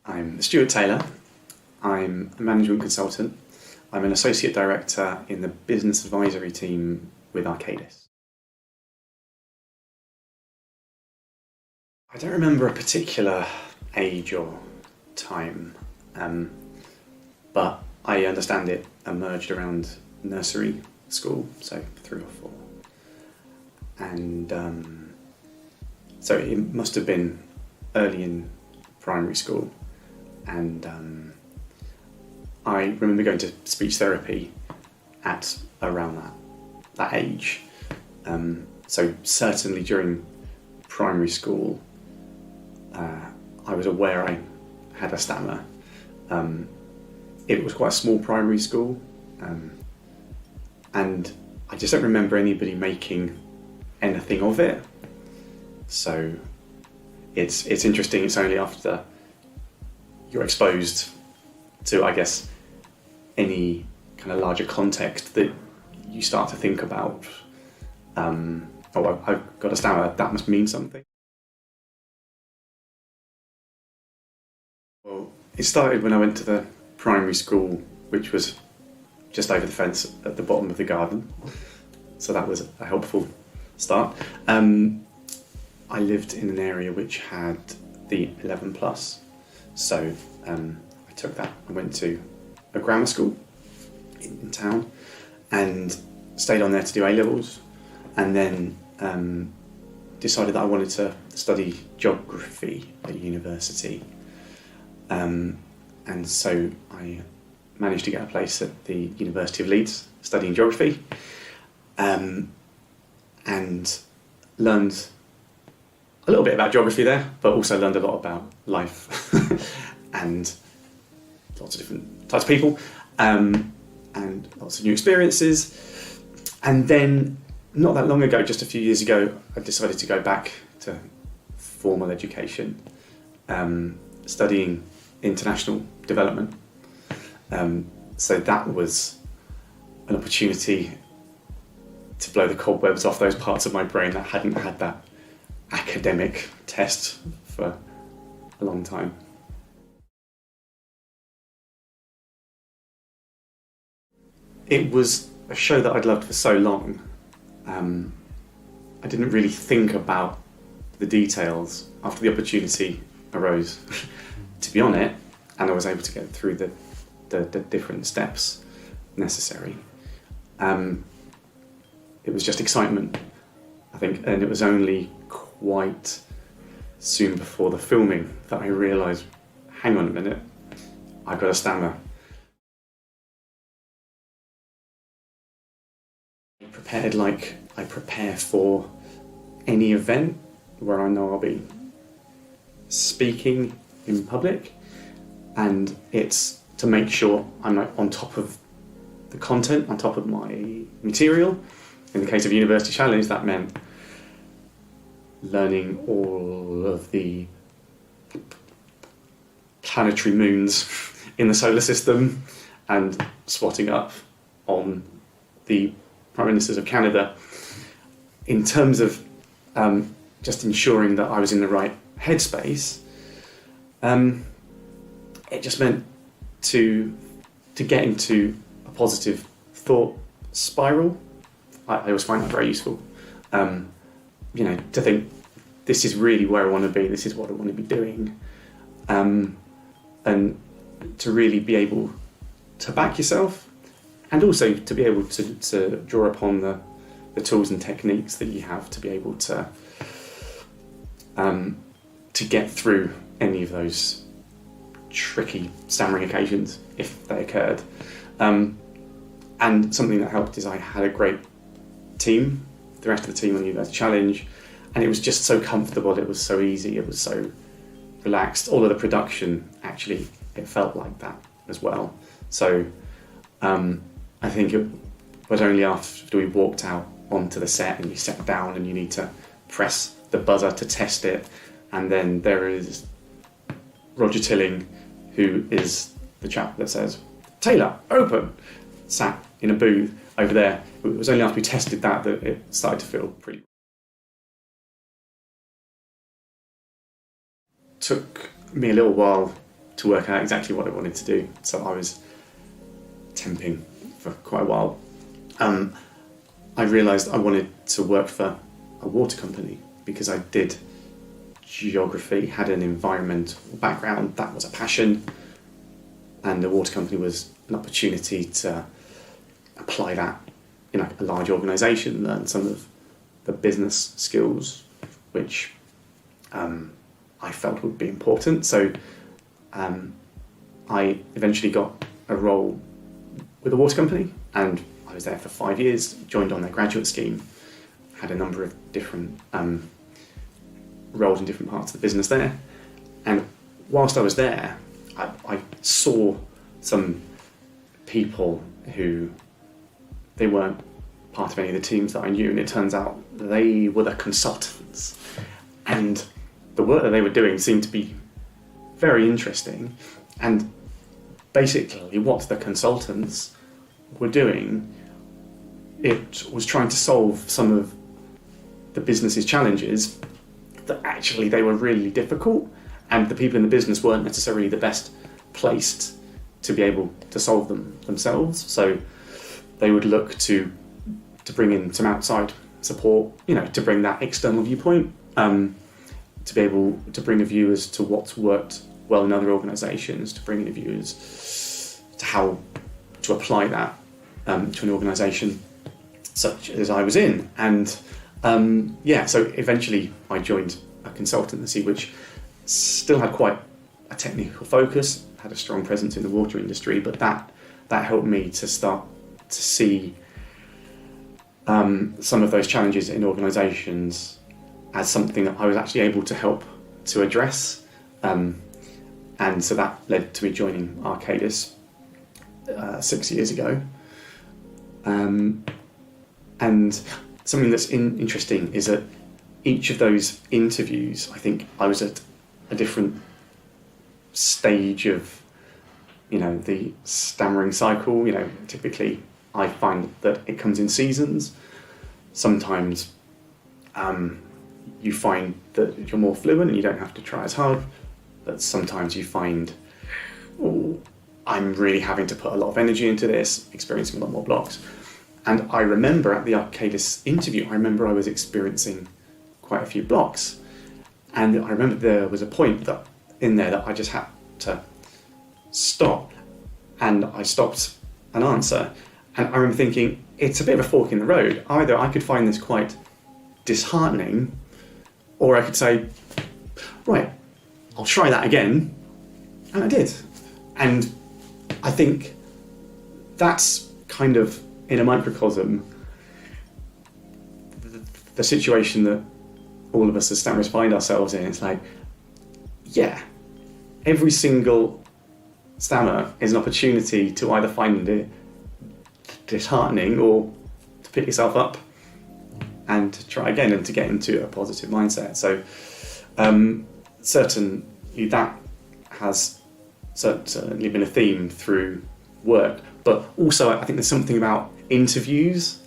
I'm Stuart Taylor. I'm a management consultant. I'm an associate director in the business advisory team with Arcadis. I don't remember a particular age or time, but I understand it emerged around nursery school, so 3 or 4. And so it must have been early in primary school. And I remember going to speech therapy at around that age. So certainly during primary school, I was aware I had a stammer. It was quite a small primary school, and I just don't remember anybody making anything of it. So it's interesting. It's only after you're exposed to, I guess, any kind of larger context that you start to think about, I've got a stammer, that must mean something. Well, it started when I went to the primary school, which was just over the fence at the bottom of the garden. So that was a helpful start. I lived in an area which had the 11 plus. So I took that. I went to a grammar school in town and stayed on there to do A-levels, and then decided that I wanted to study geography at university. And so I managed to get a place at the University of Leeds studying geography, and learned a little bit about geography there, but also learned a lot about life and lots of different types of people, and lots of new experiences. And then not that long ago, just a few years ago, I decided to go back to formal education, studying international development. So that was an opportunity to blow the cobwebs off those parts of my brain that hadn't had that academic test for a long time. It was a show that I'd loved for so long. I didn't really think about the details after the opportunity arose to be on it, and I was able to get through the different steps necessary. It was just excitement, I think, and it was only quite soon before the filming that I realised, hang on a minute, I've got a stammer. I prepared like I prepare for any event where I know I'll be speaking in public, and it's to make sure I'm like on top of the content, on top of my material. In the case of University Challenge, that meant learning all of the planetary moons in the solar system and swatting up on the Prime Ministers of Canada, in terms of just ensuring that I was in the right headspace. It just meant to get into a positive thought spiral. I always find that very useful. To think, this is really where I want to be, this is what I want to be doing, and to really be able to back yourself, and also to be able to draw upon the tools and techniques that you have to be able to get through any of those tricky stammering occasions if they occurred. And something that helped is I had a great team, the rest of the team on the University Challenge, and it was just so comfortable, it was so easy, it was so relaxed. All of the production, actually, it felt like that as well. So I think it was only after we walked out onto the set and you sat down and you need to press the buzzer to test it, and then there is Roger Tilling, who is the chap that says, "Taylor, open," sat in a booth over there. It was only after we tested that it started to feel pretty. Took me a little while to work out exactly what I wanted to do. So I was temping for quite a while. I realised I wanted to work for a water company because I did geography, had an environmental background, that was a passion, and the water company was an opportunity to apply that in a large organisation, learn some of the business skills which I felt would be important. So I eventually got a role with a water company, and I was there for 5 years, joined on their graduate scheme, had a number of different roles in different parts of the business there. And whilst I was there, I saw some people who, they weren't part of any of the teams that I knew, and it turns out they were the consultants. And the work that they were doing seemed to be very interesting. And basically what the consultants were doing, it was trying to solve some of the business's challenges that actually they were really difficult, and the people in the business weren't necessarily the best placed to be able to solve them themselves. So they would look to bring in some outside support, to bring that external viewpoint, to be able to bring a view as to what's worked well in other organisations, to bring in a view as to how to apply that to an organisation such as I was in. And so eventually I joined a consultancy which still had quite a technical focus, had a strong presence in the water industry, but that helped me to start to see some of those challenges in organisations as something that I was actually able to help to address. And so that led to me joining Arcadis 6 years ago. And something that's interesting is that each of those interviews, I think I was at a different stage of, the stammering cycle. Typically I find that it comes in seasons. Sometimes you find that you're more fluent and you don't have to try as hard, but sometimes you find, I'm really having to put a lot of energy into this, experiencing a lot more blocks. And I remember at the Arcadis interview, I was experiencing quite a few blocks. And I remember there was a point that I just had to stop. And I stopped an answer. And I remember thinking, it's a bit of a fork in the road. Either I could find this quite disheartening, or I could say, right, I'll try that again. And I did. And I think that's kind of, in a microcosm, the situation that all of us as stammers find ourselves in. It's like, every single stammer is an opportunity to either find it disheartening or to pick yourself up and to try again and to get into a positive mindset. So certainly that has certainly been a theme through work, but also I think there's something about interviews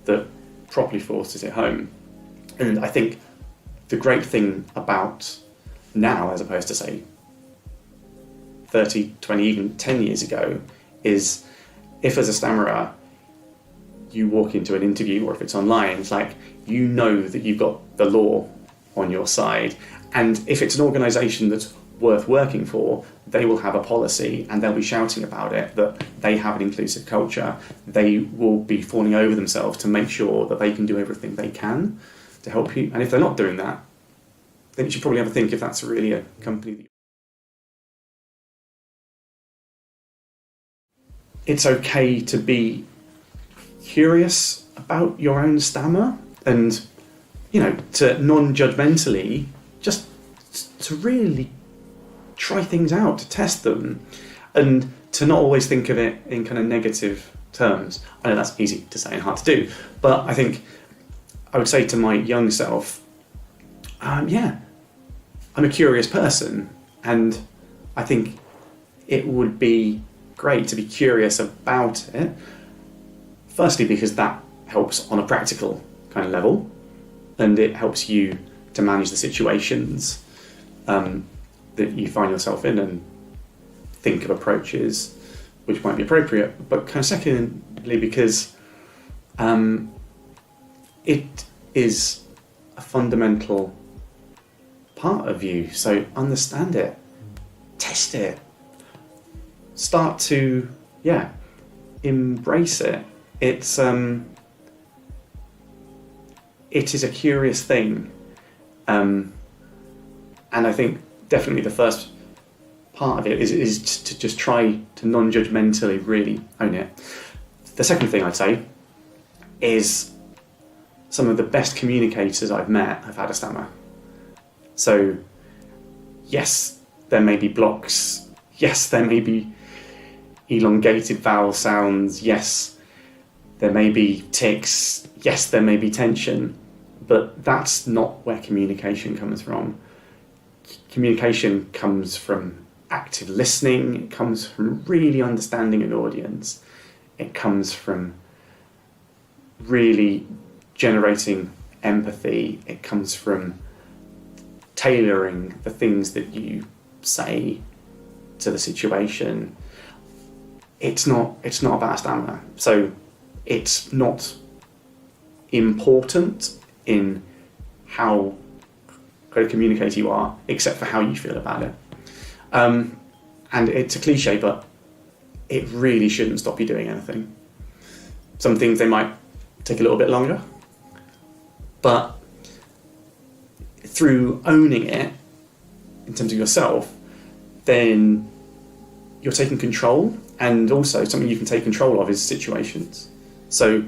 that properly forces it home. And I think the great thing about now, as opposed to say 30, 20, even 10 years ago, is if as a stammerer you walk into an interview, or if it's online, it's like, that you've got the law on your side. And if it's an organisation that's worth working for, they will have a policy and they'll be shouting about it, that they have an inclusive culture. They will be falling over themselves to make sure that they can do everything they can to help you. And if they're not doing that, then you should probably have a think if that's really a company that it's okay to be curious about your own stammer and, to non-judgmentally just to really try things out, to test them, and to not always think of it in kind of negative terms. I know that's easy to say and hard to do, but I think I would say to my young self, I'm a curious person, and I think it would be great to be curious about it. Firstly, because that helps on a practical kind of level, and it helps you to manage the situations that you find yourself in, and think of approaches which might be appropriate, but kind of secondly because it is a fundamental part of you. So understand it, test it, start to embrace it. It is a curious thing, and I think definitely the first part of it is to just try to non-judgmentally really own it. The second thing I'd say is some of the best communicators I've met have had a stammer. So yes, there may be blocks, yes, there may be elongated vowel sounds, yes, there may be tics, yes, there may be tension, but that's not where communication comes from. Communication comes from active listening, it comes from really understanding an audience, it comes from really generating empathy, it comes from tailoring the things that you say to the situation. It's not about a stammer. So it's not important in how great a communicator you are, except for how you feel about it. And it's a cliche, but it really shouldn't stop you doing anything. Some things, they might take a little bit longer, but through owning it in terms of yourself, then you're taking control, and also something you can take control of is situations. So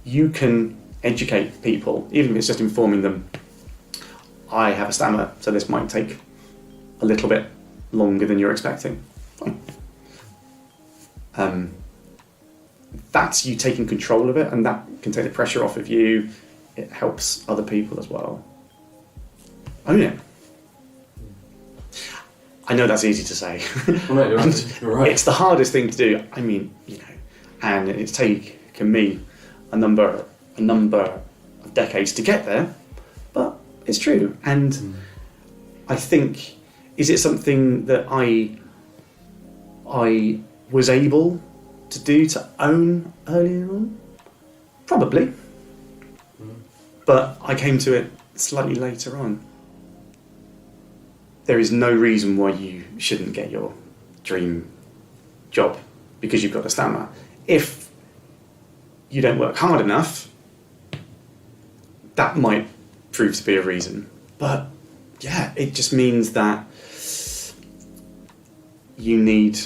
you can educate people, even if it's just informing them, I have a stammer, so this might take a little bit longer than you're expecting. Fine. That's you taking control of it, and that can take the pressure off of you. It helps other people as well. Own it. I know that's easy to say. Well, no, you're right. It's the hardest thing to do. I mean, and it's taken me a number of decades to get there, but it's true. And I think, is it something that I was able to do, to own earlier on? Probably. But I came to it slightly later on. There is no reason why you shouldn't get your dream job because you've got a stammer. If you don't work hard enough, that might prove to be a reason. But yeah, it just means that you need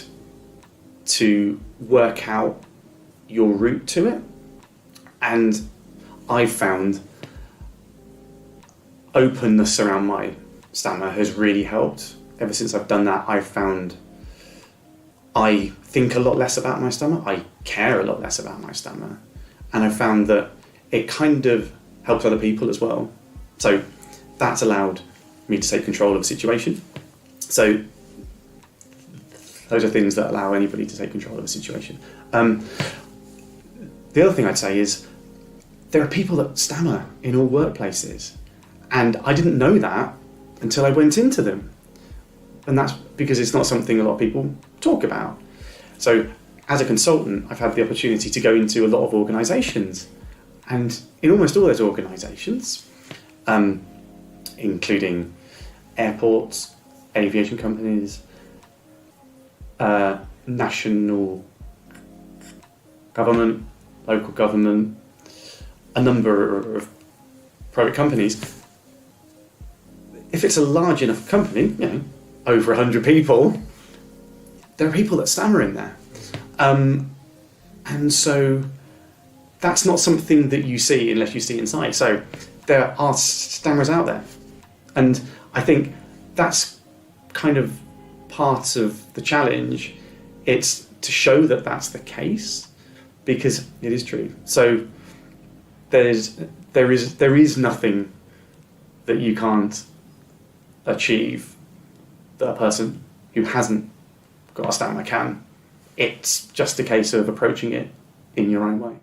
to work out your route to it. And I've found openness around my stammer has really helped. Ever since I've done that, I've found I think a lot less about my stammer, I care a lot less about my stammer, and I found that it kind of helps other people as well. So that's allowed me to take control of a situation. So those are things that allow anybody to take control of a situation. The other thing I'd say is there are people that stammer in all workplaces, and I didn't know that until I went into them. And that's because it's not something a lot of people talk about. So as a consultant, I've had the opportunity to go into a lot of organisations, and in almost all those organisations, including airports, aviation companies, national government, local government, a number of private companies. If it's a large enough company, over 100 people, there are people that stammer in there. And so that's not something that you see unless you see inside. So there are stammerers out there. And I think that's kind of part of the challenge. It's to show that that's the case, because it is true. So there is nothing that you can't achieve that a person who hasn't got a stammer can. It's just a case of approaching it in your own way.